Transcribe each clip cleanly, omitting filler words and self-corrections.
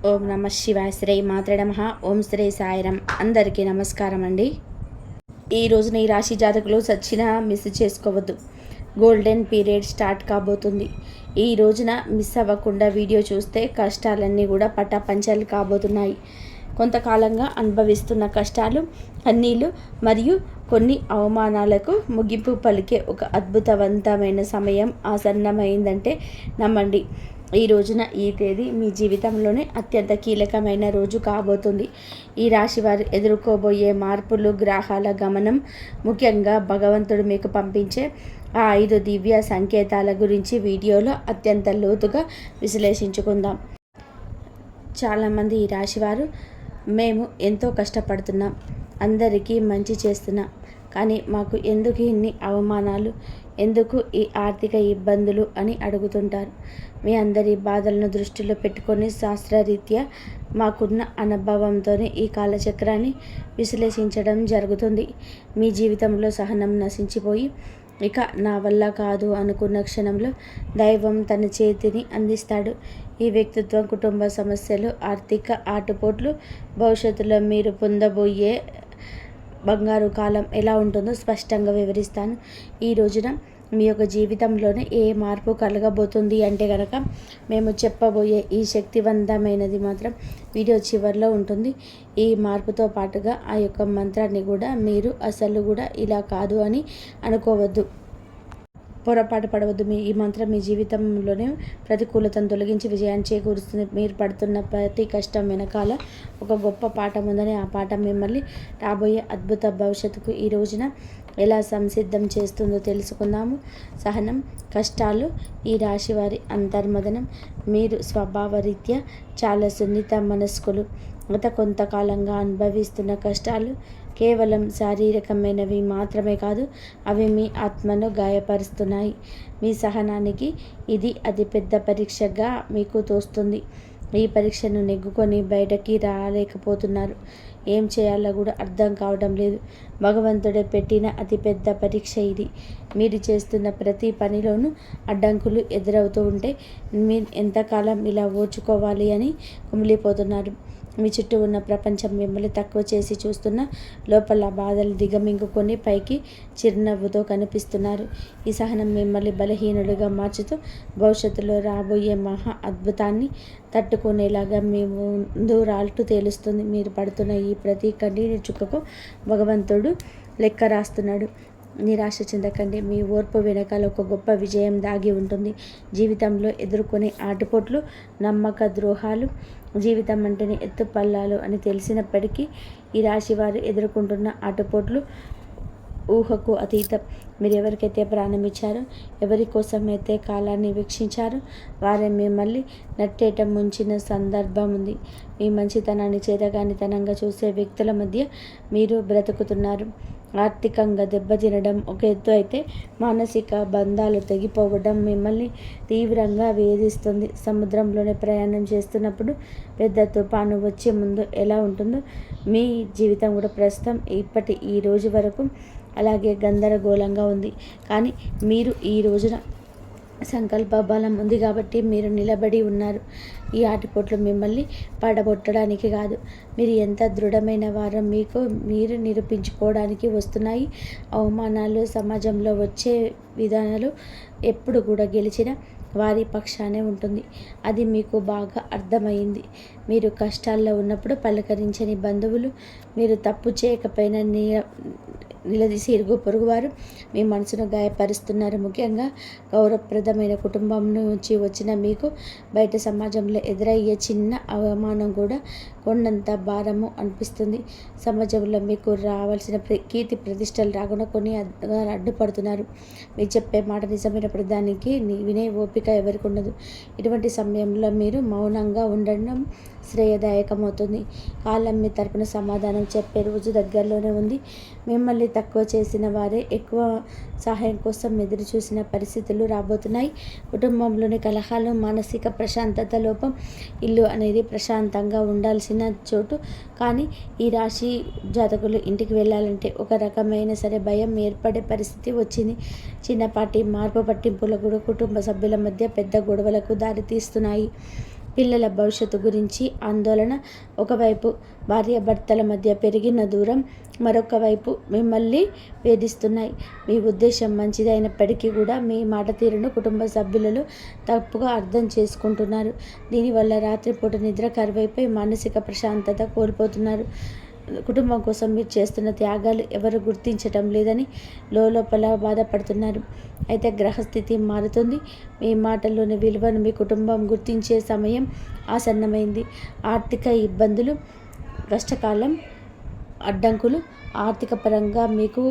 ఓం నమ శివాయ. శ్రీ మాత్రే నమః. ఓం శ్రీ సాయిరం. అందరికీ నమస్కారం అండి. ఈ రోజున ఈ రాశి జాతకులు సచ్చినా మిస్ చేసుకోవద్దు. గోల్డెన్ పీరియడ్ స్టార్ట్ కాబోతుంది. ఈ రోజున మిస్ అవ్వకుండా వీడియో చూస్తే కష్టాలన్నీ కూడా పటాపంచలు కాబోతున్నాయి. కొంతకాలంగా అనుభవిస్తున్న కష్టాలు, కన్నీళ్ళు మరియు కొన్ని అవమానాలకు ముగింపు పలికే ఒక అద్భుతవంతమైన సమయం ఆసన్నమైందంటే నమ్మండి. ఈ రోజున ఈ తేదీ మీ జీవితంలోనే అత్యంత కీలకమైన రోజు కాబోతుంది. ఈ రాశి వారు ఎదుర్కోబోయే మార్పులు, గ్రహాల గమనం, ముఖ్యంగా భగవంతుడు మీకు పంపించే ఆ 5 దివ్య సంకేతాల గురించి వీడియోలో అత్యంత లోతుగా విశ్లేషించుకుందాం. చాలామంది ఈ రాశివారు మేము ఎంతో కష్టపడుతున్నాం, అందరికీ మంచి చేస్తున్నాం, కానీ మాకు ఎందుకు ఇన్ని అవమానాలు, ఎందుకు ఈ ఆర్థిక ఇబ్బందులు అని అడుగుతుంటారు. మీ అందరి బాధలను దృష్టిలో పెట్టుకొని శాస్త్రరీత్యా మాకున్న అనుభవంతోనే ఈ కాలచక్రాన్ని విశ్లేషించడం జరుగుతుంది. మీ జీవితంలో సహనం నశించిపోయి ఇక నా వల్ల కాదు అనుకున్న క్షణంలో దైవం తన చేతిని అందిస్తాడు. ఈ వ్యక్తిత్వం, కుటుంబ సమస్యలు, ఆర్థిక ఆటుపోట్లు, భవిష్యత్తులో మీరు పొందబోయే బంగారు కాలం ఎలా ఉంటుందో స్పష్టంగా వివరిస్తాను. ఈ రోజున మీ యొక్క జీవితంలోనే ఏ మార్పు కలగబోతుంది అంటే కనుక మేము చెప్పబోయే ఈ శక్తివంతమైనది మాత్రం వీడియో చివరిలో ఉంటుంది. ఈ మార్పుతో పాటుగా ఆ యొక్క మంత్రాన్ని కూడా మీరు అసలు కూడా ఇలా కాదు అని అనుకోవద్దు, పొరపాటు పడవద్దు. ఈ మంత్రం మీ జీవితంలోనే ప్రతికూలతను తొలగించి విజయాన్ని చేకూరుస్తుంది. మీరు పడుతున్న ప్రతి కష్టం వెనకాల ఒక గొప్ప పాఠం ఉందని, ఆ పాఠం మిమ్మల్ని రాబోయే అద్భుత భవిష్యత్తుకు ఈ రోజున ఎలా సంసిద్ధం చేస్తుందో తెలుసుకుందాము. సహనం, కష్టాలు, ఈ రాశి వారి అంతర్మదనం. మీరు స్వభావరీత్యా చాలా సున్నిత మనస్కులు. గత కొంతకాలంగా అనుభవిస్తున్న కష్టాలు కేవలం శారీరకమైనవి మాత్రమే కాదు, అవి మీ ఆత్మను గాయపరుస్తున్నాయి. మీ సహనానికి ఇది అతిపెద్ద పరీక్షగా మీకు తోస్తుంది. ఈ పరీక్షను నెగ్గుకొని బయటకి రాలేకపోతున్నారు. ఏం చేయాలో కూడా అర్థం కావడం లేదు. భగవంతుడే పెట్టిన అతిపెద్ద పరీక్ష ఇది. మీరు చేస్తున్న ప్రతి పనిలోనూ అడ్డంకులు ఎదురవుతూ ఉంటే మీరు ఎంతకాలం ఇలా ఓర్చుకోవాలి అని కుమిలిపోతున్నారు. మీ చుట్టూ ఉన్న ప్రపంచం మిమ్మల్ని తక్కువ చేసి చూస్తున్న లోపల బాధలు దిగమింగుకొని పైకి చిరునవ్వుతో కనిపిస్తున్నారు. ఈ సహనం మిమ్మల్ని బలహీనులుగా మార్చుతూ భవిష్యత్తులో రాబోయే మహా అద్భుతాన్ని తట్టుకునేలాగా మీ ముందు రాల్టు తేలుస్తుంది. మీరు పడుతున్న ఈ ప్రతి కన్నీటి చుక్కకు భగవంతుడు లెక్క రాస్తున్నాడు. నిరాశ చెందకండి. మీ ఓర్పు వెనకాల ఒక గొప్ప విజయం దాగి ఉంటుంది. జీవితంలో ఎదుర్కొనే ఆటుపోట్లు, నమ్మక ద్రోహాలు, జీవితం అంటేనే ఎత్తుపల్లాలు అని తెలిసినప్పటికీ ఈ రాశి వారు ఎదుర్కొంటున్న ఆటుపోట్లు ఊహకు అతీతం. మీరు ఎవరికైతే ప్రాణం ఇచ్చారో, ఎవరి కోసమైతే కాలాన్ని వీక్షించారో వారే మిమ్మల్ని నట్టేట ముంచిన సందర్భం ఉంది. మీ మంచితనాన్ని చేతగానితనంగా చూసే వ్యక్తుల మధ్య మీరు బ్రతుకుతున్నారు. ఆర్థికంగా దెబ్బతినడం ఒక ఎత్తు అయితే, మానసిక బంధాలు తెగిపోవడం మిమ్మల్ని తీవ్రంగా వేధిస్తుంది. సముద్రంలోనే ప్రయాణం చేస్తున్నప్పుడు పెద్ద తుఫాను వచ్చే ముందు ఎలా ఉంటుందో మీ జీవితం కూడా ప్రస్తుతం ఈ రోజు వరకు అలాగే గందరగోళంగా ఉంది. కానీ మీరు ఈ రోజున సంకల్ప బలం ఉంది కాబట్టి మీరు నిలబడి ఉన్నారు. ఈ ఆటుపోట్లు మిమ్మల్ని పడగొట్టడానికి కాదు, మీరు ఎంత దృఢమైన వారో మీకు మీరు నిరూపించుకోవడానికి వస్తున్నాయి. అవమానాలు, సమాజంలో వచ్చే విధానాలు ఎప్పుడు కూడా గెలిచిన వారి పక్షానే ఉంటుంది. అది మీకు బాగా అర్థమైంది. మీరు కష్టాల్లో ఉన్నప్పుడు పలకరించని బంధువులు, మీరు తప్పు చేయకపోయినా నిలదీసి ఇరుగు పొరుగువారు మీ మనసును గాయపరుస్తున్నారు. ముఖ్యంగా గౌరవప్రదమైన కుటుంబం నుంచి వచ్చిన మీకు బయట సమాజంలో ఎదురయ్యే చిన్న అవమానం కూడా కొండంత భారము అనిపిస్తుంది. సమాజంలో మీకు రావాల్సిన కీర్తి ప్రతిష్టలు రాకుండా కొన్ని అడ్డుపడుతున్నారు. మీరు చెప్పే మాట నిజమైనప్పుడు దానికి వినే ఓపిక ఎవరికి ఉండదు. ఇటువంటి సమయంలో మీరు మౌనంగా ఉండడం శ్రేయదాయకమవుతుంది. కాలం మీ తరపున సమాధానం చెప్పే రోజు దగ్గరలోనే ఉంది. మిమ్మల్ని తక్కువ చేసిన వారే ఎక్కువ సహాయం కోసం ఎదురు చూసిన పరిస్థితులు రాబోతున్నాయి. కుటుంబంలోని కలహాలు, మానసిక ప్రశాంతత లోపం. ఇల్లు అనేది ప్రశాంతంగా ఉండాల్సిన చోటు, కానీ ఈ రాశి జాతకులు ఇంటికి వెళ్ళాలంటే ఒక రకమైన సరే భయం ఏర్పడే పరిస్థితి వచ్చింది. చిన్నపాటి మార్పు పట్టింపులు కూడా కుటుంబ సభ్యుల మధ్య పెద్ద గొడవలకు దారితీస్తున్నాయి. పిల్లల భవిష్యత్తు గురించి ఆందోళన. ఒకవైపు భార్యాభర్తల మధ్య పెరిగిన దూరం, మరొక వైపు మిమ్మల్ని వేధిస్తున్నాయి. మీ ఉద్దేశం మంచిదైనప్పటికీ కూడా మీ మాట తీరును కుటుంబ సభ్యులలో తప్పుగా అర్థం చేసుకుంటున్నారు. దీనివల్ల రాత్రిపూట నిద్ర కరువైపోయి మానసిక ప్రశాంతత కోల్పోతున్నారు. కుటుంబం కోసం మీరు చేస్తున్న త్యాగాలు ఎవరు గుర్తించటం లేదని లోపల బాధపడుతున్నారు. అయితే గ్రహస్థితి మారుతుంది. మీ మాటల్లోని విలువను మీ కుటుంబం గుర్తించే సమయం ఆసన్నమైంది. ఆర్థిక ఇబ్బందులు, కష్టకాలం, అడ్డంకులు. ఆర్థిక పరంగా మీకు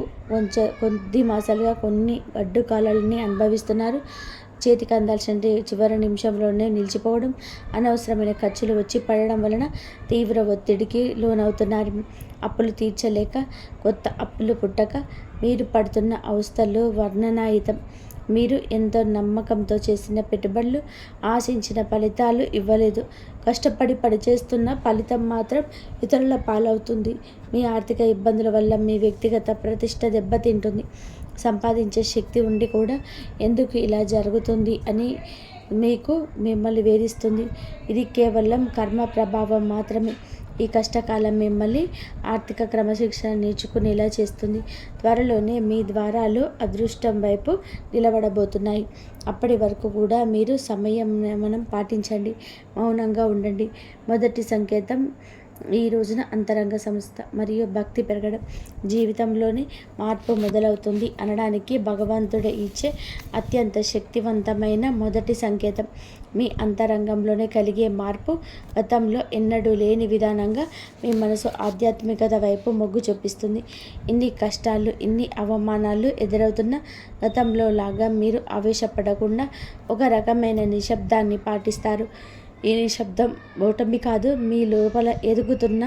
కొద్ది మాసాలుగా కొన్ని అడ్డుకాలాలని అనుభవిస్తున్నారు. చేతికి అందాల్సిన చివరి నిమిషంలోనే నిలిచిపోవడం, అనవసరమైన ఖర్చులు వచ్చి పడడం వలన తీవ్ర ఒత్తిడికి లోనవుతున్నారు. అప్పులు తీర్చలేక కొత్త అప్పులు పుట్టక మీరు పడుతున్న అవస్థలు వర్ణనాతీతం. మీరు ఎంతో నమ్మకంతో చేసిన పెట్టుబడులు ఆశించిన ఫలితాలు ఇవ్వలేదు. కష్టపడి పనిచేస్తున్న ఫలితం మాత్రం ఇతరుల పాలవుతుంది. మీ ఆర్థిక ఇబ్బందుల వల్ల మీ వ్యక్తిగత ప్రతిష్ట దెబ్బతింటుంది. సంపాదించే శక్తి ఉండి కూడా ఎందుకు ఇలా జరుగుతుంది అని మిమ్మల్ని వేధిస్తుంది. ఇది కేవలం కర్మ ప్రభావం మాత్రమే. ఈ కష్టకాలం మిమ్మల్ని ఆర్థిక క్రమశిక్షణ నేర్చుకునేలా చేస్తుంది. త్వరలోనే మీ ద్వారాలు అదృష్టం వైపు నిలబడబోతున్నాయి. అప్పటి వరకు కూడా మీరు సంయమనం పాటించండి, మౌనంగా ఉండండి. మొదటి సంకేతం ఈ రోజున అంతరంగ సంస్థ మరియు భక్తి పెరగడం, జీవితంలోని మార్పు మొదలవుతుంది అనడానికి భగవంతుడే ఇచ్చే అత్యంత శక్తివంతమైన మొదటి సంకేతం. మీ అంతరంగంలోనే కలిగే మార్పు గతంలో ఎన్నడూ లేని విధానంగా మీ మనసు ఆధ్యాత్మికత వైపు మొగ్గు చూపిస్తుంది. ఇన్ని కష్టాలు, ఇన్ని అవమానాలు ఎదురవుతున్న గతంలో లాగా మీరు ఆవేశపడకుండా ఒక రకమైన నిశ్శబ్దాన్ని పాటిస్తారు. ఈ నిశ్శబ్దం ఓటమి కాదు, మీ లోపల ఎదుగుతున్న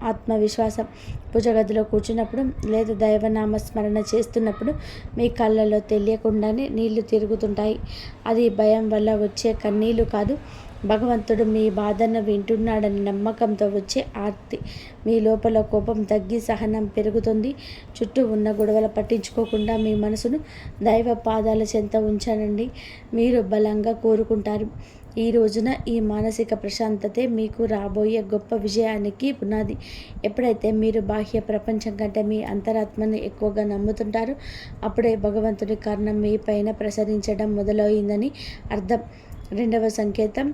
ఆత్మవిశ్వాసం. పూజగదిలో కూర్చున్నప్పుడు లేదా దైవనామ స్మరణ చేస్తున్నప్పుడు మీ కళ్ళలో తెలియకుండానే నీళ్లు తిరుగుతుంటాయి. అది భయం వల్ల వచ్చే కన్నీళ్లు కాదు, భగవంతుడు మీ బాధను వింటున్నాడని నమ్మకంతో వచ్చే ఆర్తి. మీ లోపల కోపం తగ్గి సహనం పెరుగుతుంది. చుట్టూ ఉన్న గొడవలు పట్టించుకోకుండా మీ మనసును దైవ పాదాల చెంత ఉంచనండి. మీరు బలంగా కోరుకుంటారు. ఈ రోజున ఈ మానసిక ప్రశాంతతే మీకు రాబోయే గొప్ప విజయానికి పునాది. ఎప్పుడైతే మీరు బాహ్య ప్రపంచం కంటే మీ అంతరాత్మని ఎక్కువగా నమ్ముతుంటారో అప్పుడే భగవంతుడి కారణం మీ పైన ప్రసరించడం మొదలైందని అర్థం. రెండవ సంకేతం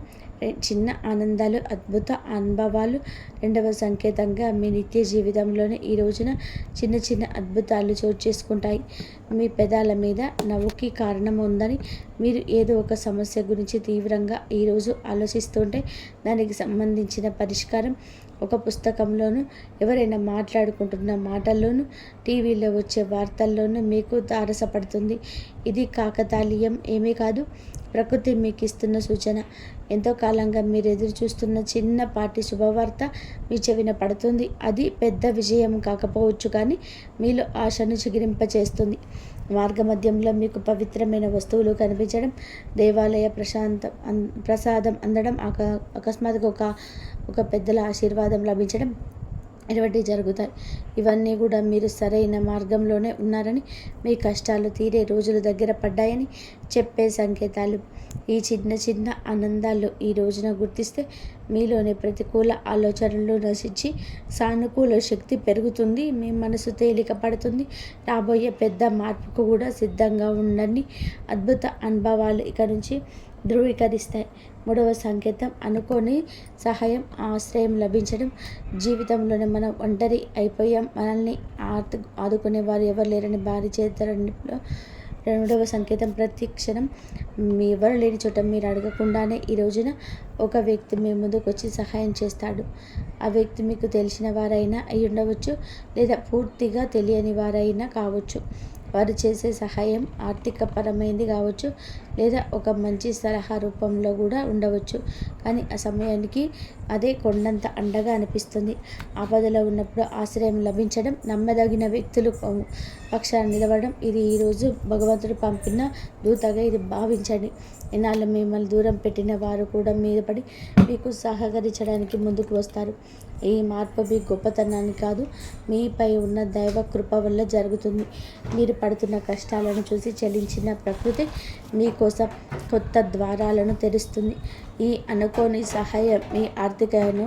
చిన్న ఆనందాలు, అద్భుత అనుభవాలు. రెండవ సంకేతంగా మీ నిత్య జీవితంలోనే ఈ రోజున చిన్న చిన్న అద్భుతాలు చోటు చేసుకుంటాయి. మీ పెదాల మీద నవ్వుకి కారణం ఉందని మీరు ఏదో ఒక సమస్య గురించి తీవ్రంగా ఈరోజు ఆలోచిస్తుంటే దానికి సంబంధించిన పరిష్కారం ఒక పుస్తకంలోనూ, ఎవరైనా మాట్లాడుకుంటున్న మాటల్లోనూ, టీవీలో వచ్చే వార్తల్లోనూ మీకు తారసపడుతుంది. ఇది కాకతాళీయం ఏమీ కాదు, ప్రకృతి మీకు ఇస్తున్న సూచన. ఎంతో కాలంగా మీరు ఎదురు చూస్తున్న చిన్నపాటి శుభవార్త మీ చెవిన పడుతుంది. అది పెద్ద విజయం కాకపోవచ్చు, కానీ మీలో ఆశను చిగురింపచేస్తుంది. మార్గమధ్యంలో మీకు పవిత్రమైన వస్తువులు కనిపించడం, దేవాలయ ప్రసాదం అందడం, అకస్మాత్తుగా ఒక పెద్దల ఆశీర్వాదం లభించడం ఇటువంటివి జరుగుతాయి. ఇవన్నీ కూడా మీరు సరైన మార్గంలోనే ఉన్నారని, మీ కష్టాలు తీరే రోజులు దగ్గర పడ్డాయని చెప్పే సంకేతాలు. ఈ చిన్న చిన్న ఆనందాలు ఈ రోజున గుర్తిస్తే మీలోని ప్రతికూల ఆలోచనలు నశించి సానుకూల శక్తి పెరుగుతుంది. మీ మనసు తేలిక పడుతుంది. రాబోయే పెద్ద మార్పుకు కూడా సిద్ధంగా ఉండండి. అద్భుత అనుభవాలు ఇక నుంచి ధృవీకరిస్తాయి. మూడవ సంకేతం అనుకోని సహాయం, ఆశ్రయం లభించడం. జీవితంలోనే మనం ఒంటరి అయిపోయాం, మనల్ని ఆదుకునే వారు ఎవరు లేరని భారీ చేతరంలో. రెండవ సంకేతం ప్రతి క్షణం ఎవరు లేని చోట మీరు అడగకుండానే ఈ రోజున ఒక వ్యక్తి మీ ముందుకు వచ్చి సహాయం చేస్తాడు. ఆ వ్యక్తి మీకు తెలిసిన వారైనా అయి ఉండవచ్చు, లేదా పూర్తిగా తెలియని వారైనా కావచ్చు. వారు చేసే సహాయం ఆర్థికపరమైనది కావచ్చు, లేదా ఒక మంచి సలహా రూపంలో కూడా ఉండవచ్చు. కానీ ఆ సమయానికి అదే కొండంత అండగా అనిపిస్తుంది. ఆపదలో ఉన్నప్పుడు ఆశ్రయం లభించడం, నమ్మదగిన వ్యక్తులు పక్షాన నిలవడం, ఇది ఈరోజు భగవంతుడు పంపిన దూతగా ఇది భావించండి. ఇన్నాళ్ళు మిమ్మల్ని దూరం పెట్టిన వారు కూడా మీద పడి మీకు సహకరించడానికి ముందుకు వస్తారు. ఈ మార్పు మీ గొప్పతనాన్ని కాదు, మీపై ఉన్న దైవ కృప వల్ల జరుగుతుంది. మీరు పడుతున్న కష్టాలను చూసి చలించిన ప్రకృతి మీకోసం కోసం కొత్త ద్వారాలను తెరుస్తుంది. ఈ అనుకోని సహాయం మీ ఆర్థికను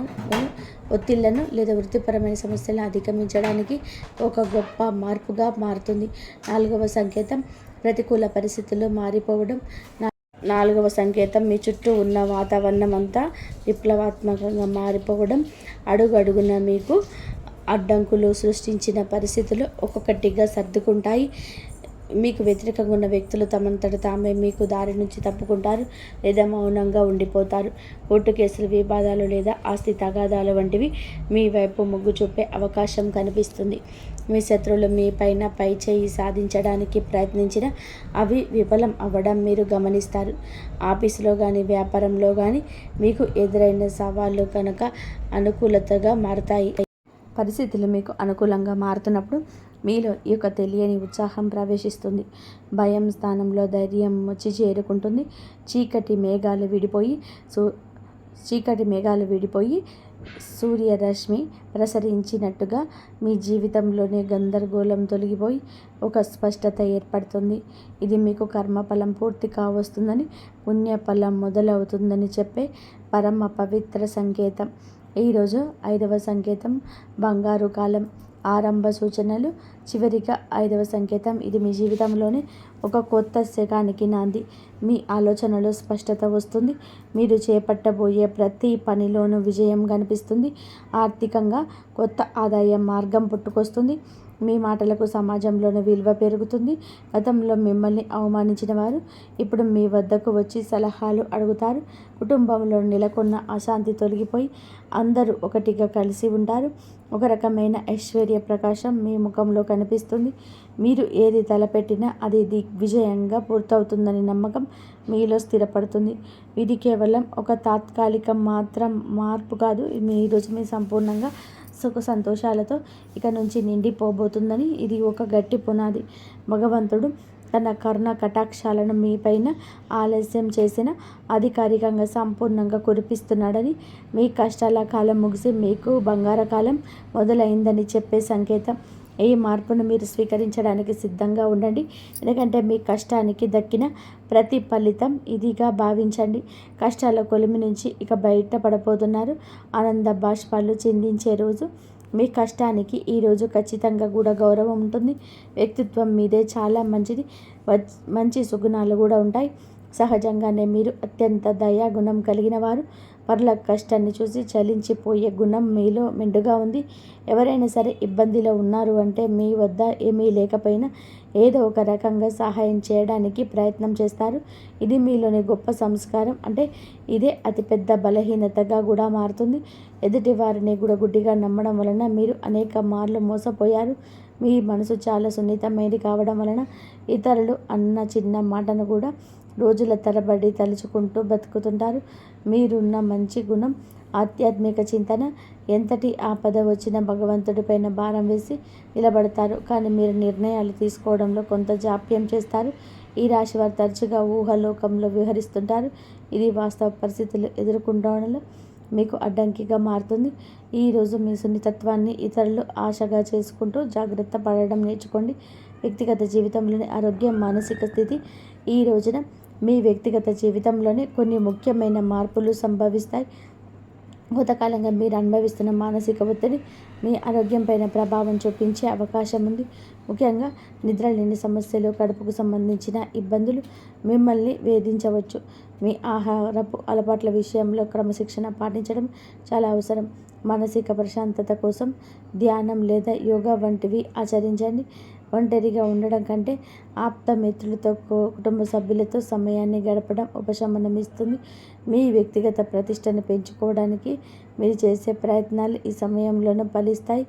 ఒత్తిళ్లను లేదా వృత్తిపరమైన సమస్యలను అధిగమించడానికి ఒక గొప్ప మార్పుగా మారుతుంది. 4వ సంకేతం ప్రతికూల పరిస్థితులు మారిపోవడం. 4వ సంకేతం మీ చుట్టూ ఉన్న వాతావరణం అంతా విప్లవాత్మకంగా మారిపోవడం. అడుగడుగున మీకు అడ్డంకులు సృష్టించిన పరిస్థితులు ఒక్కొక్కటిగా సర్దుకుంటాయి. మీకు వ్యతిరేకంగా ఉన్న వ్యక్తులు తమంతట తామే మీకు దారి నుంచి తప్పుకుంటారు లేదా మౌనంగా ఉండిపోతారు. కోర్టు కేసులు, వివాదాలు లేదా ఆస్తి తగాదాలు వంటివి మీ వైపు మొగ్గు చూపే అవకాశం కనిపిస్తుంది. మీ శత్రువులు మీ పైన పై చేయి సాధించడానికి ప్రయత్నించిన అవి విఫలం అవ్వడం మీరు గమనిస్తారు. ఆఫీసులో కానీ వ్యాపారంలో కానీ మీకు ఎదురైన సవాళ్ళు కనుక అనుకూలతగా మారతాయి. పరిస్థితులు మీకు అనుకూలంగా మారుతున్నప్పుడు మీలో ఈ యొక్క తెలియని ఉత్సాహం ప్రవేశిస్తుంది. భయం స్థానంలో ధైర్యం వచ్చి చేరుకుంటుంది. చీకటి మేఘాలు విడిపోయి సూర్యరశ్మి ప్రసరించినట్టుగా మీ జీవితంలోనే గందరగోళం తొలగిపోయి ఒక స్పష్టత ఏర్పడుతుంది. ఇది మీకు కర్మఫలం పూర్తి కావస్తుందని, పుణ్యఫలం మొదలవుతుందని చెప్పే పరమ పవిత్ర సంకేతం. ఈరోజు 5వ సంకేతం బంగారు కాలం, ఆరంభ సూచనలు. చివరిగా 5వ సంకేతం, ఇది మీ జీవితంలోనే ఒక కొత్త శకానికి నాంది. మీ ఆలోచనలో స్పష్టత వస్తుంది. మీరు చేపట్టబోయే ప్రతి పనిలోనూ విజయం కనిపిస్తుంది. ఆర్థికంగా కొత్త ఆదాయ మార్గం పుట్టుకొస్తుంది. మీ మాటలకు సమాజంలోని విలువ పెరుగుతుంది. గతంలో మిమ్మల్ని అవమానించిన వారు ఇప్పుడు మీ వద్దకు వచ్చి సలహాలు అడుగుతారు. కుటుంబంలో నెలకొన్న అశాంతి తొలగిపోయి అందరూ ఒకటిగా కలిసి ఉంటారు. ఒక రకమైన ఐశ్వర్య ప్రకాశం మీ ముఖంలో కనిపిస్తుంది. మీరు ఏది తలపెట్టినా అది దిగ్విజయంగా పూర్తవుతుందని నమ్మకం మీలో స్థిరపడుతుంది. ఇది కేవలం ఒక తాత్కాలిక మార్పు కాదు. ఈరోజు మీ సంపూర్ణంగా సుఖ సంతోషాలతో ఇక నుంచి నిండిపోబోతుందని ఇది ఒక గట్టి పునాది. భగవంతుడు తన కరుణ కటాక్షాలను మీపైన ఆలస్యం చేసిన అధికారికంగా సంపూర్ణంగా కురిపిస్తున్నాడని, మీ కష్టాల కాలం ముగిసి మీకు బంగారకాలం మొదలైందని చెప్పే సంకేతం. ఈ మార్పును మీరు స్వీకరించడానికి సిద్ధంగా ఉండండి. ఎందుకంటే మీ కష్టానికి దక్కిన ప్రతి ఫలితం ఇదిగా భావించండి. కష్టాల కొలిమి నుంచి ఇక బయటపడబోతున్నారు. ఆనంద బాష్పాలు చిందించే రోజు. మీ కష్టానికి ఈరోజు ఖచ్చితంగా కూడా గౌరవం ఉంటుంది. వ్యక్తిత్వం మీదే చాలా మంచి సుగుణాలు కూడా ఉంటాయి. సహజంగానే మీరు అత్యంత దయాగుణం కలిగిన వారు. పరుల కష్టాన్ని చూసి చలించిపోయే గుణం మీలో మెండుగా ఉంది. ఎవరైనా సరే ఇబ్బందిలో ఉన్నారు అంటే మీ వద్ద ఏమీ లేకపోయినా ఏదో ఒక రకంగా సహాయం చేయడానికి ప్రయత్నం చేస్తారు. ఇది మీలోని గొప్ప సంస్కారం. అంటే ఇదే అతిపెద్ద బలహీనతగా కూడా మారుతుంది. ఎదుటి వారిని కూడా గుడ్డిగా నమ్మడం వలన మీరు అనేక మార్లు మోసపోయారు. మీ మనసు చాలా సున్నితమైనది కావడం వలన ఇతరులు అన్న చిన్న మాటను కూడా రోజుల తరబడి తలుచుకుంటూ బతుకుతుంటారు. మీరున్న మంచి గుణం, ఆధ్యాత్మిక చింతన, ఎంతటి ఆపద వచ్చినా భగవంతుడిపైన భారం వేసి నిలబడతారు. కానీ మీరు నిర్ణయాలు తీసుకోవడంలో కొంత జాప్యం చేస్తారు. ఈ రాశి వారు తరచుగా ఊహాలోకంలో విహరిస్తుంటారు. ఇది వాస్తవ పరిస్థితులు ఎదుర్కొనడంలో మీకు అడ్డంకిగా మారుతుంది. ఈరోజు మీ సున్నితత్వాన్ని ఇతరులు ఆశగా చేసుకుంటూ జాగ్రత్త పడడం నేర్చుకోండి. వ్యక్తిగత జీవితంలోని ఆరోగ్యం, మానసిక స్థితి. ఈ రోజున మీ వ్యక్తిగత జీవితంలోనే కొన్ని ముఖ్యమైన మార్పులు సంభవిస్తాయి. కొంతకాలంగా మీరు అనుభవిస్తున్న మానసిక ఒత్తిడి మీ ఆరోగ్యంపైన ప్రభావం చూపించే అవకాశం ఉంది. ముఖ్యంగా నిద్రలేని సమస్యలు, కడుపుకు సంబంధించిన ఇబ్బందులు మిమ్మల్ని వేధించవచ్చు. మీ ఆహారపు అలవాట్ల విషయంలో క్రమశిక్షణ పాటించడం చాలా అవసరం. మానసిక ప్రశాంతత కోసం ధ్యానం లేదా యోగా వంటివి ఆచరించండి. ఒంటరిగా ఉండడం కంటే ఆప్త మిత్రులతో, కుటుంబ సభ్యులతో సమయాన్ని గడపడం ఉపశమనం ఇస్తుంది. మీ వ్యక్తిగత ప్రతిష్టను పెంచుకోవడానికి మీరు చేసే ప్రయత్నాలు ఈ సమయంలోనూ ఫలిస్తాయి.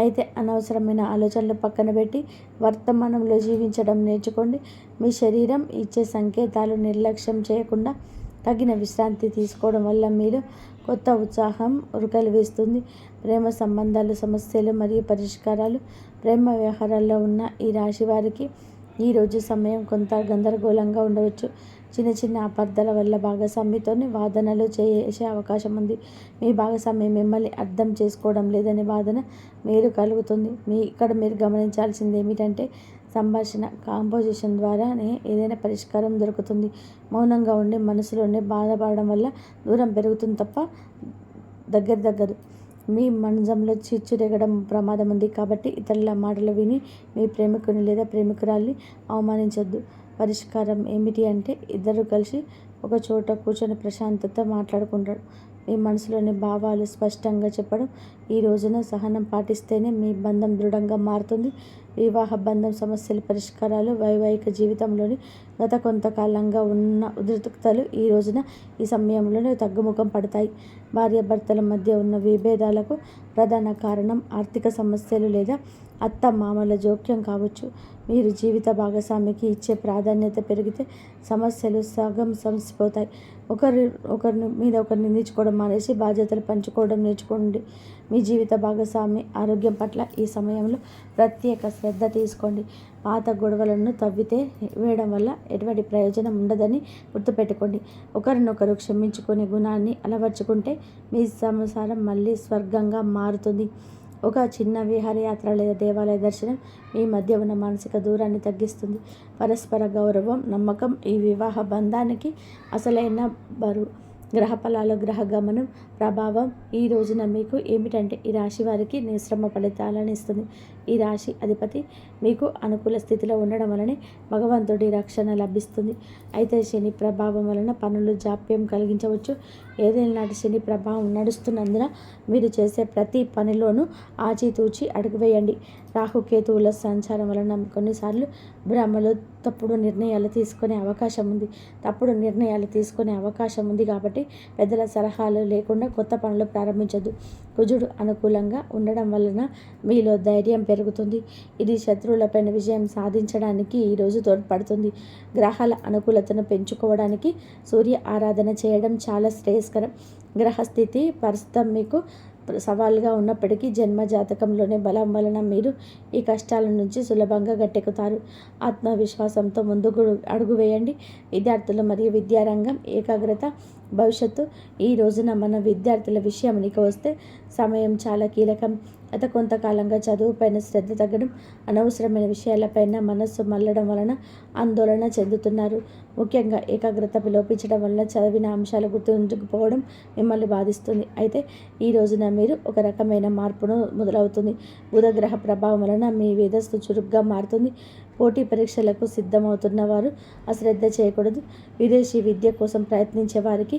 అయితే అనవసరమైన ఆలోచనలు పక్కన పెట్టి వర్తమానంలో జీవించడం నేర్చుకోండి. మీ శరీరం ఇచ్చే సంకేతాలు నిర్లక్ష్యం చేయకుండా తగిన విశ్రాంతి తీసుకోవడం వల్ల మీరు కొత్త ఉత్సాహం ఉరకలు వేస్తుంది. ప్రేమ సంబంధాలు, సమస్యలు మరియు పరిష్కారాలు. ప్రేమ వ్యవహారాల్లో ఉన్న ఈ రాశి వారికి ఈరోజు సమయం కొంత గందరగోళంగా ఉండవచ్చు. చిన్న చిన్న అపార్థాల వల్ల భాగస్వామితోనే వాదనలు చేసే అవకాశం ఉంది. మీ భాగస్వామి మిమ్మల్ని అర్థం చేసుకోవడం లేదనే వాదన మీరు కలుగుతుంది. ఇక్కడ మీరు గమనించాల్సింది ఏమిటంటే సంభాషణ కాంపోజిషన్ ద్వారానే ఏదైనా పరిష్కారం దొరుకుతుంది. మౌనంగా ఉండి మనసులోనే బాధపడడం వల్ల దూరం పెరుగుతుంది తప్ప దగ్గర. మీ మనజంలో చిచ్చు రేగడం ప్రమాదం ఉంది. కాబట్టి ఇతరుల మాటలు విని మీ ప్రేమికుని లేదా ప్రేమికురాల్ని అవమానించొద్దు. పరిష్కారం ఏమిటి అంటే ఇద్దరు కలిసి ఒక చోట కూర్చొని ప్రశాంతత మాట్లాడుకుంటాడు. మీ మనసులోని భావాలు స్పష్టంగా చెప్పడం. ఈ రోజున సహనం పాటిస్తేనే మీ బంధం దృఢంగా మారుతుంది. వివాహ బంధం సమస్యల పరిష్కారాలు. వైవాహిక జీవితంలోని గత కొంతకాలంగా ఉన్న ఉద్రిక్తతలు ఈ సమయంలోనే తగ్గుముఖం పడతాయి. భార్యాభర్తల మధ్య ఉన్న విభేదాలకు ప్రధాన కారణం ఆర్థిక సమస్యలు లేదా అత్త మామల జోక్యం కావచ్చు. మీరు జీవిత భాగస్వామికి ఇచ్చే ప్రాధాన్యత పెరిగితే సమస్యలు సగం సమసిపోతాయి. ఒకరిని మీద ఒకరిని నిందించుకోవడం మానేసి బాధ్యతలు పంచుకోవడం నేర్చుకోండి. మీ జీవిత భాగస్వామి ఆరోగ్యం పట్ల ఈ సమయంలో ప్రత్యేక శ్రద్ధ తీసుకోండి. పాత గొడవలను వేయడం వల్ల ఎటువంటి ప్రయోజనం ఉండదని గుర్తుపెట్టుకోండి. ఒకరినొకరు క్షమించుకునే గుణాన్ని అలవర్చుకుంటే మీ సంసారం మళ్ళీ స్వర్గంగా మారుతుంది. ఒక చిన్న విహారయాత్ర లేదా దేవాలయ దర్శనం మీ మధ్య ఉన్న మానసిక దూరాన్ని తగ్గిస్తుంది. పరస్పర గౌరవం, నమ్మకం ఈ వివాహ బంధానికి అసలైన బరువు. గ్రహ ఫలాలు, గ్రహ గమనం ప్రభావం ఈ రోజున మీకు ఏమిటంటే ఈ రాశి వారికి నిశ్రమ ఫలితాలను ఇస్తుంది. ఈ రాశి అధిపతి మీకు అనుకూల స్థితిలో ఉండడం వలనే భగవంతుడి రక్షణ లభిస్తుంది. అయితే శని ప్రభావం వలన పనులు జాప్యం కలిగించవచ్చు. ఏదైనా నాటి శని ప్రభావం నడుస్తున్నందున మీరు చేసే ప్రతి పనిలోనూ ఆచితూచి అడుగు వేయండి. రాహుకేతువుల సంచారం వలన కొన్నిసార్లు భ్రమలు తప్పుడు నిర్ణయాలు తీసుకునే అవకాశం ఉంది కాబట్టి పెద్దల సలహాలు లేకుండా కొత్త పనులు ప్రారంభించద్దు. కుజుడు అనుకూలంగా ఉండడం వలన మీలో ధైర్యం పెరుగుతుంది. ఇది శత్రువులపైన విజయం సాధించడానికి ఈరోజు తోడ్పడుతుంది. గ్రహాల అనుకూలతను పెంచుకోవడానికి సూర్య ఆరాధన చేయడం చాలా శ్రేయస్కరం. గ్రహస్థితి ప్రస్తుతం మీకు సవాలుగా ఉన్నప్పటికీ జన్మ జాతకంలోనే బలం వలన మీరు ఈ కష్టాల నుంచి సులభంగా గట్టెక్కుతారు. ఆత్మవిశ్వాసంతో ముందుకు అడుగు వేయండి. విద్యార్థులు మరియు విద్యారంగం ఏకాగ్రత భవిష్యత్తు. ఈ రోజున మన విద్యార్థుల విషయానికి వస్తే సమయం చాలా కీలకం. గత కొంతకాలంగా చదువుపైన శ్రద్ధ తగ్గడం, అనవసరమైన విషయాలపైన మనస్సు మళ్ళడం వలన ఆందోళన చెందుతున్నారు. ముఖ్యంగా ఏకాగ్రత లోపించడం వలన చదివిన అంశాలు గుర్తుంచుకుపోవడం మిమ్మల్ని బాధిస్తుంది. అయితే ఈ రోజున మీరు ఒక రకమైన మార్పును మొదలవుతుంది. బుధగ్రహ ప్రభావం వలన మీ మేధస్సు చురుగ్గా మారుతుంది. పోటీ పరీక్షలకు సిద్ధమవుతున్న వారు అశ్రద్ధ చేయకూడదు. విదేశీ విద్య కోసం ప్రయత్నించే వారికి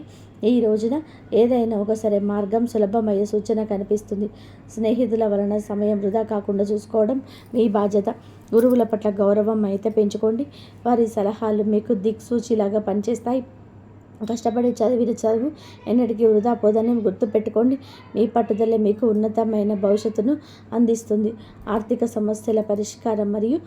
ఈ రోజున ఏదైనా ఒకసారి మార్గం సులభమయ్యే సూచన కనిపిస్తుంది. స్నేహితుల వలన సమయం వృధా కాకుండా చూసుకోవడం మీ బాధ్యత. గురువుల పట్ల గౌరవం అయితే పెంచుకోండి. వారి సలహాలు మీకు దిక్సూచిలాగా పనిచేస్తాయి. కష్టపడి చదివిన చదువు ఎన్నటికీ వృధా పోదని గుర్తుపెట్టుకోండి. మీ పట్టుదల మీకు ఉన్నతమైన భవిష్యత్తును అందిస్తుంది. ఆర్థిక సమస్యల పరిష్కారం మరియు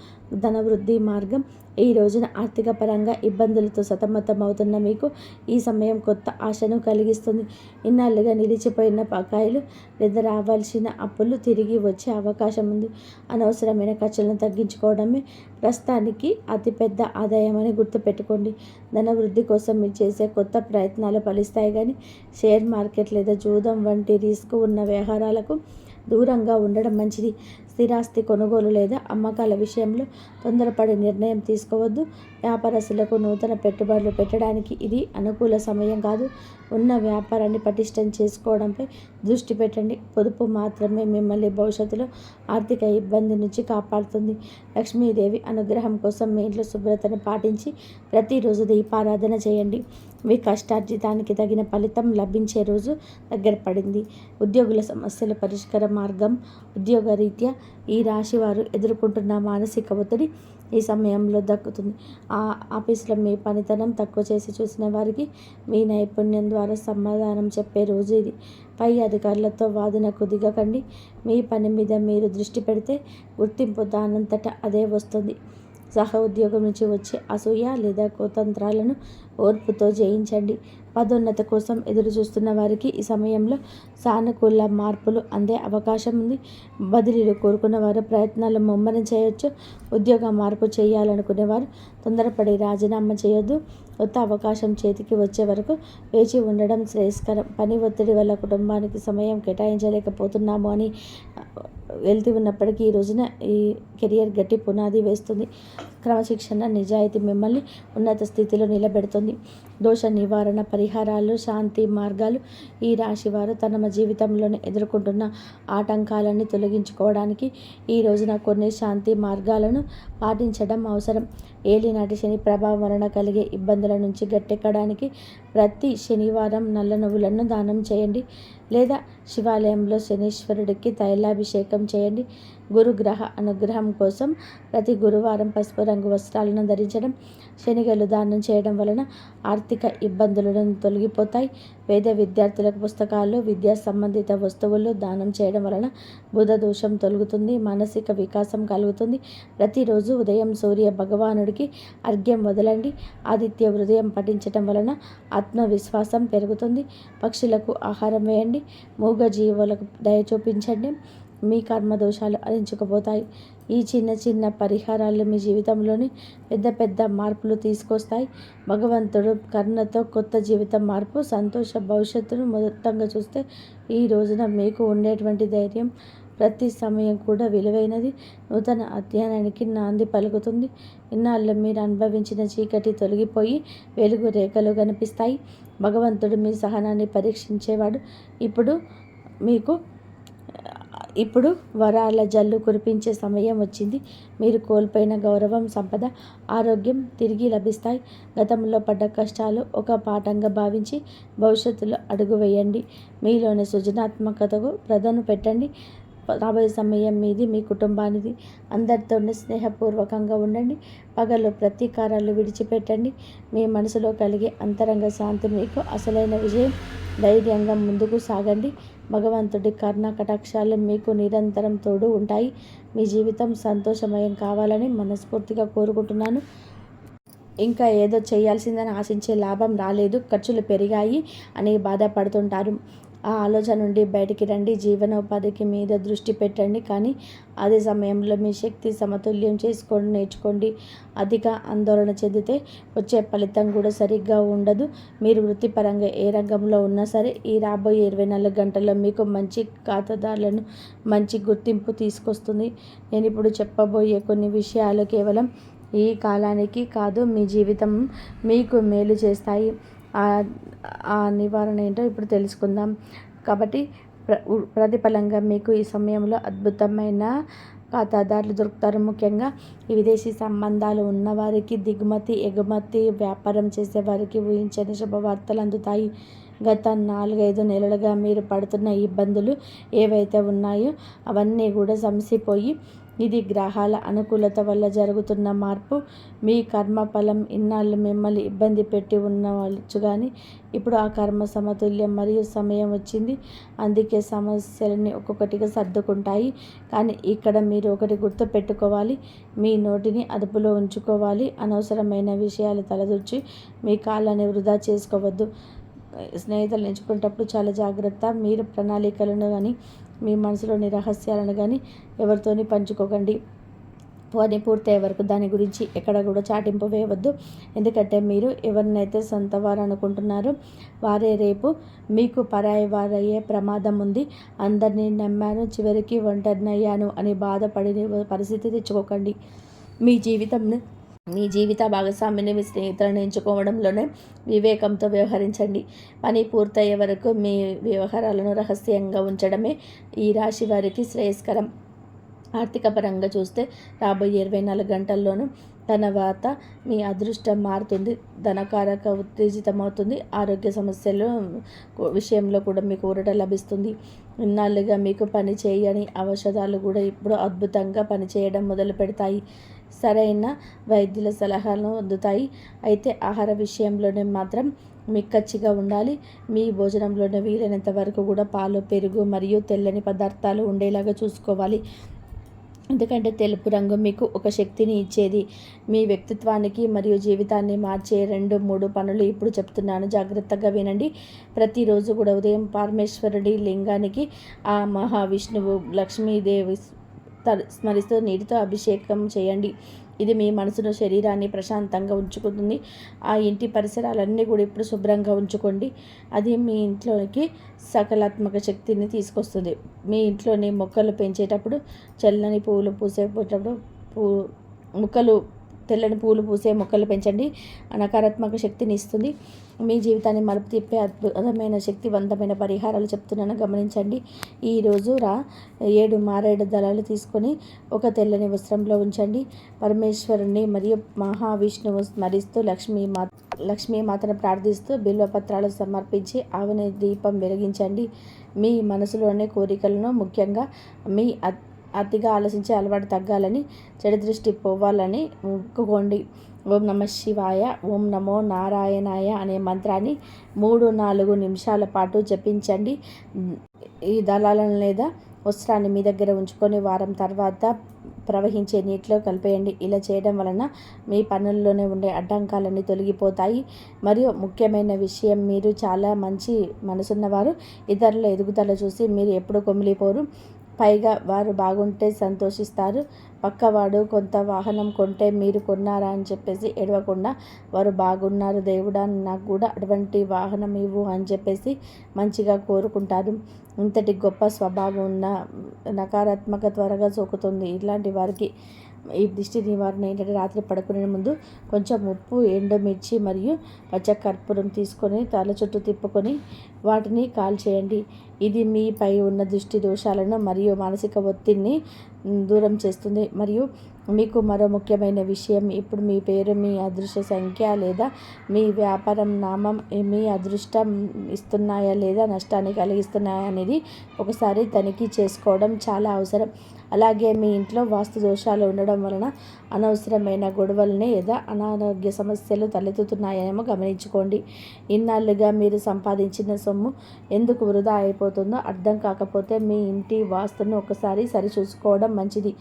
ధనవృద్ధి మార్గం. ఈ రోజున ఆర్థిక పరంగా ఇబ్బందులతో సతమతమవుతున్న మీకు ఈ సమయం కొత్త ఆశను కలిగిస్తుంది. ఇన్నాళ్ళుగా నిలిచిపోయిన బకాయిలు లేదా రావాల్సిన అప్పులు తిరిగి వచ్చే అవకాశం ఉంది. అనవసరమైన ఖర్చులను తగ్గించుకోవడమే ప్రస్తుతానికి అతిపెద్ద ఆదాయం అని గుర్తుపెట్టుకోండి. ధనవృద్ధి కోసం మీరు చేసే కొత్త ప్రయత్నాలు ఫలిస్తాయి. కానీ షేర్ మార్కెట్ లేదా జూదం వంటి రిస్క్ ఉన్న వ్యవహారాలకు దూరంగా ఉండడం మంచిది. స్థిరాస్తి కొనుగోలు లేదా అమ్మకాల విషయంలో తొందరపడి నిర్ణయం తీసుకోవద్దు. వ్యాపారస్తులకు నూతన పెట్టుబడులు పెట్టడానికి ఇది అనుకూల సమయం కాదు. ఉన్న వ్యాపారాన్ని పటిష్టం చేసుకోవడంపై దృష్టి పెట్టండి. పొదుపు మాత్రమే మిమ్మల్ని భవిష్యత్తులో ఆర్థిక ఇబ్బంది నుంచి కాపాడుతుంది. లక్ష్మీదేవి అనుగ్రహం కోసం మీ ఇంట్లో శుభ్రతను పాటించి ప్రతిరోజు దీపారాధన చేయండి. మీ కష్టార్జితానికి తగిన ఫలితం లభించే రోజు దగ్గర పడింది. ఉద్యోగుల సమస్యల పరిష్కార మార్గం. ఉద్యోగరీత్యా ఈ రాశి వారు ఎదుర్కొంటున్న మానసిక ఒత్తిడి ఈ సమయంలో దక్కుతుంది. ఆఫీసులో మీ పనితనం తక్కువ చేసి చూసిన వారికి మీ నైపుణ్యం ద్వారా సమాధానం చెప్పే రోజు ఇది. పై అధికారులతో వాదనకు దిగకండి. మీ పని మీద మీరు దృష్టి పెడితే గుర్తింపు దానంతట అదే వస్తుంది. సహ ఉద్యోగం నుంచి వచ్చే అసూయ లేదా కుతంత్రాలను ఓర్పుతో జయించండి. పదోన్నత కోసం ఎదురు చూస్తున్న వారికి ఈ సమయంలో సానుకూల మార్పులు అందే అవకాశం ఉంది. బదిలీలు కోరుకున్న వారు ప్రయత్నాలు ముమ్మరం చేయొచ్చు. ఉద్యోగ మార్పు చేయాలనుకునేవారు తొందరపడి రాజీనామా చేయొద్దు. కొత్త అవకాశం చేతికి వచ్చే వరకు వేచి ఉండడం శ్రేయస్కరం. పని ఒత్తిడి వల్ల కుటుంబానికి సమయం కేటాయించలేకపోతున్నాము అని వెళ్తూ ఉన్నప్పటికీ ఈ రోజున ఈ కెరియర్ గట్టి పునాది వేస్తుంది. క్రమశిక్షణ, నిజాయితీ మిమ్మల్ని ఉన్నత స్థితిలో నిలబెడుతుంది. దోష నివారణ పరిహారాలు, శాంతి మార్గాలు ఈ రాశివారు తమ జీవితంలోనే ఎదుర్కొంటున్న ఆటంకాలన్నీ తొలగించుకోవడానికి ఈ రోజున కొన్ని శాంతి మార్గాలను పాటించడం అవసరం. ఏలినాటి శని ప్రభావం వలన కలిగే ఇబ్బందుల నుంచి గట్టెక్కడానికి ప్రతి శనివారం నల్ల నువ్వులను దానం చేయండి, లేదా శివాలయంలో శనీశ్వరుడికి తైలాభిషేకం చేయండి. గురుగ్రహ అనుగ్రహం కోసం ప్రతి గురువారం పసుపు రంగు వస్త్రాలను ధరించడం, శనిగలు దానం చేయడం వలన ఆర్థిక ఇబ్బందులను తొలగిపోతాయి. పేద విద్యార్థులకు పుస్తకాలు, విద్యా సంబంధిత వస్తువులు దానం చేయడం వలన బుధ దోషం తొలగుతుంది, మానసిక వికాసం కలుగుతుంది. ప్రతిరోజు ఉదయం సూర్య భగవానుడికి అర్ఘ్యం వదలండి. ఆదిత్య హృదయం పఠించడం వలన ఆత్మవిశ్వాసం పెరుగుతుంది. పక్షులకు ఆహారం వేయండి, మూగ జీవులకు దయ చూపించండి. మీ కర్మ దోషాలు అరించుకుపోతాయి. ఈ చిన్న చిన్న పరిహారాలు మీ జీవితంలోని పెద్ద పెద్ద మార్పులు తీసుకొస్తాయి. భగవంతుడు కరుణతో కొత్త జీవితం మార్పు, సంతోష భవిష్యత్తును మొత్తంగా చూస్తే ఈ రోజున మీకు ఉండేటువంటి ధైర్యం ప్రతి సమయం కూడా విలువైనది. నూతన అధ్యయనానికి నాంది పలుకుతుంది. ఇన్నాళ్ళు మీరు అనుభవించిన చీకటి తొలగిపోయి వెలుగు రేఖలు కనిపిస్తాయి. భగవంతుడు మీ సహనాన్ని పరీక్షించేవాడు. ఇప్పుడు వరాల జల్లు కురిపించే సమయం వచ్చింది. మీరు కోల్పోయిన గౌరవం, సంపద, ఆరోగ్యం తిరిగి లభిస్తాయి. గతంలో పడ్డ కష్టాలు ఒక పాఠంగా భావించి భవిష్యత్తులో అడుగు వేయండి. మీలోని సృజనాత్మకతకు ప్రదను పెట్టండి. రాబోయే సమయం మీది, మీ కుటుంబానిది. అందరితోనే స్నేహపూర్వకంగా ఉండండి. పగలు ప్రతీకారాలు విడిచిపెట్టండి. మీ మనసులో కలిగే అంతరంగ శాంతి మీకు అసలైన విజయం. ధైర్యంగా ముందుకు సాగండి. భగవంతుడి కరుణ కటాక్షాలు మీకు నిరంతరం తోడు ఉంటాయి. మీ జీవితం సంతోషమయం కావాలని మనస్ఫూర్తిగా కోరుకుంటున్నాను. ఇంకా ఏదో చేయాల్సిందని ఆశించే లాభం రాలేదు, ఖర్చులు పెరిగాయి అని బాధపడుతుంటారు. ఆ ఆలోచన నుండి బయటికి రండి. జీవనోపాధికి మీద దృష్టి పెట్టండి, కానీ అదే సమయంలో మీ శక్తి సమతుల్యం చేసుకోండి, నేర్చుకోండి. అధిక ఆందోళన చెందితే వచ్చే ఫలితం కూడా సరిగ్గా ఉండదు. మీరు వృత్తిపరంగా ఏ రంగంలో ఉన్నా సరే ఈ రాబోయే 24 గంటల్లో మీకు మంచి ఖాతాదారులను, మంచి గుర్తింపు తీసుకొస్తుంది. నేను ఇప్పుడు చెప్పబోయే కొన్ని విషయాలు కేవలం ఈ కాలానికి కాదు, మీ జీవితం మీకు మేలు చేస్తాయి. ఆ నివారణ ఏంటో ఇప్పుడు తెలుసుకుందాం. కాబట్టి ప్రతిఫలంగా మీకు ఈ సమయంలో అద్భుతమైన ఖాతాదారులు దొరుకుతారు. ముఖ్యంగా ఈ విదేశీ సంబంధాలు ఉన్నవారికి, దిగుమతి ఎగుమతి వ్యాపారం చేసేవారికి ఊహించని శుభవార్తలు అందుతాయి. గత 4-5 నెలలుగా మీరు పడుతున్న ఇబ్బందులు ఏవైతే ఉన్నాయో అవన్నీ కూడా సమసిపోయి, ఇది గ్రహాల అనుకూలత వల్ల జరుగుతున్న మార్పు. మీ కర్మఫలం ఇన్నాళ్ళు మిమ్మల్ని ఇబ్బంది పెట్టి ఉండవచ్చు, కానీ ఇప్పుడు ఆ కర్మ సమతుల్యం మరియు సమయం వచ్చింది. అందుకే సమస్యలని ఒక్కొక్కటిగా సర్దుకుంటాయి. కానీ ఇక్కడ మీరు ఒకటి గుర్తు పెట్టుకోవాలి, మీ నోటిని అదుపులో ఉంచుకోవాలి. అనవసరమైన విషయాలు తలదూర్చి మీ కాళ్ళని వృధా చేసుకోవద్దు. స్నేహితులను ఎంచుకునేటప్పుడు చాలా జాగ్రత్త. మీరు ప్రణాళికలను కానీ మీ మనసులోని రహస్యాలను కానీ ఎవరితోని పంచుకోకండి. పని పూర్తయ్యే వరకు దాని గురించి ఎక్కడ కూడా చాటింపు వేయవద్దు. ఎందుకంటే మీరు ఎవరినైతే సొంత వారు అనుకుంటున్నారో వారే రేపు మీకు పరాయి వారయ్యే ప్రమాదం ఉంది. అందరినీ నమ్మాను, చివరికి ఒంటరినయ్యాను అని బాధపడే పరిస్థితి తెచ్చుకోకండి. మీ జీవిత భాగస్వామిని మీ స్నేహితులను ఎంచుకోవడంలోనే వివేకంతో వ్యవహరించండి. పని పూర్తయ్యే వరకు మీ వ్యవహారాలను రహస్యంగా ఉంచడమే ఈ రాశి వారికి శ్రేయస్కరం. ఆర్థిక పరంగా చూస్తే రాబోయే 24 గంటల్లోనూ తర్వాత మీ అదృష్టం మారుతుంది. ధనకారక ఉత్తేజితమవుతుంది. ఆరోగ్య సమస్యలు విషయంలో కూడా మీకు ఊరట లభిస్తుంది. ఇన్నాళ్ళుగా మీకు పని చేయని ఔషధాలు కూడా ఇప్పుడు అద్భుతంగా పనిచేయడం మొదలు పెడతాయి. సరైన వైద్యుల సలహాలను అందుతాయి. అయితే ఆహార విషయంలోనే మాత్రం మిక్కచ్చిగా ఉండాలి. మీ భోజనంలోనే వీలైనంత వరకు కూడా పాలు, పెరుగు మరియు తెల్లని పదార్థాలు ఉండేలాగా చూసుకోవాలి. ఎందుకంటే తెలుపు రంగు మీకు ఒక శక్తిని ఇచ్చేది. మీ వ్యక్తిత్వానికి మరియు జీవితాన్ని మార్చే 2-3 పనులు ఇప్పుడు చెప్తున్నాను, జాగ్రత్తగా వినండి. ప్రతిరోజు కూడా ఉదయం పరమేశ్వరుడి లింగానికి, ఆ మహావిష్ణువు, లక్ష్మీదేవి స్మరిస్తూ నీటితో అభిషేకం చేయండి. ఇది మీ మనసును శరీరాన్ని ప్రశాంతంగా ఉంచుకుంటుంది. ఆ ఇంటి పరిసరాలన్నీ కూడా ఇప్పుడు శుభ్రంగా ఉంచుకోండి. అది మీ ఇంట్లోకి సకారాత్మక శక్తిని తీసుకొస్తుంది. మీ ఇంట్లోని మొక్కలు పెంచేటప్పుడు చల్లని పువ్వులు పూసేటప్పుడు మొక్కలు తెల్లని పూలు పూసే మొక్కలు పెంచండి. నకారాత్మక శక్తిని ఇస్తుంది. మీ జీవితాన్ని మలుపు తిప్పే అద్భుతమైన శక్తివంతమైన పరిహారాలు చెప్తున్నాను, గమనించండి. ఈరోజు 7 మారేడు దళాలు తీసుకొని ఒక తెల్లని వస్త్రంలో ఉంచండి. పరమేశ్వరుని మరియు మహావిష్ణువు స్మరిస్తూ లక్ష్మీమాతను ప్రార్థిస్తూ బిల్వపత్రాలు సమర్పించి ఆవుని దీపం వెలిగించండి. మీ మనసులోని కోరికలను, ముఖ్యంగా మీ అతిగా ఆలోచించే అలవాటు తగ్గాలని, చెడు దృష్టి పోవాలని మొక్కుకోండి. ఓం నమ శివాయ, ఓం నమో నారాయణాయ అనే మంత్రాన్ని 3-4 నిమిషాల పాటు జపించండి. ఈ దళాలను లేదా వస్త్రాన్ని మీ దగ్గర ఉంచుకొని వారం తర్వాత ప్రవహించే నీటిలో కలిపేయండి. ఇలా చేయడం వలన మీ పనుల్లోనే ఉండే అడ్డంకాలన్నీ తొలగిపోతాయి. మరియు ముఖ్యమైన విషయం, మీరు చాలా మంచి మనసున్నవారు. ఇతరుల ఎదుగుదల చూసి మీరు ఎప్పుడు కొమిలిపోరు. పైగా వారు బాగుంటే సంతోషిస్తారు. పక్కవాడు కొంత వాహనం కొంటే మీరు కొన్నారా అని చెప్పేసి ఏడవకుండా, వారు బాగున్నారు దేవుడా నాకు కూడా అటువంటి వాహనం ఇవ్వు అని చెప్పేసి మంచిగా కోరుకుంటారు. ఇంతటి గొప్ప స్వభావం ఉన్న నకారాత్మక త్వరగా సోకుతుంది. ఇలాంటి వారికి ఈ దిష్టి నివారణ ఏంటంటే, రాత్రి పడుకునే ముందు కొంచెం ఉప్పు, ఎండుమిర్చి మరియు పచ్చకర్పూరం తీసుకొని తల చుట్టూ తిప్పుకొని వాటిని కాల్చేయండి. ఇది మీపై ఉన్న దృష్టి దోషాలను మరియు మానసిక ఒత్తిడిని దూరం చేస్తుంది. మరియు మీకు మరో ముఖ్యమైన విషయం, ఇప్పుడు మీ పేరు, మీ అదృష్ట సంఖ్య లేదా మీ వ్యాపారం నామం మీ అదృష్టం ఇస్తున్నాయా లేదా నష్టాన్ని కలిగిస్తున్నాయా అనేది ఒకసారి తనిఖీ చేసుకోవడం చాలా అవసరం. అలాగే మీ ఇంట్లో వాస్తు దోషాలు ఉండడం వలన అనవసరమైన గొడవల్ని లేదా అనారోగ్య సమస్యలు తలెత్తుతున్నాయేమో గమనించుకోండి. ఇన్నాళ్ళుగా మీరు సంపాదించిన సొమ్ము ఎందుకు వృధా అయిపోతుందో అర్థం కాకపోతే మీ ఇంటి వాస్తును ఒకసారి సరిచూసుకోవడం మంచిది.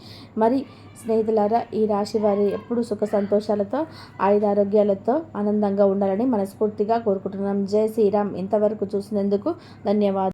మరి స్నేహితులారా, ఈ రాశి వారు ఎప్పుడు సుఖ సంతోషాలతో, ఆయురారోగ్యాలతో ఆనందంగా ఉండాలని మనస్ఫూర్తిగా కోరుకుంటున్నాం. జై శ్రీరామ్. ఇంతవరకు చూసినందుకు ధన్యవాదాలు.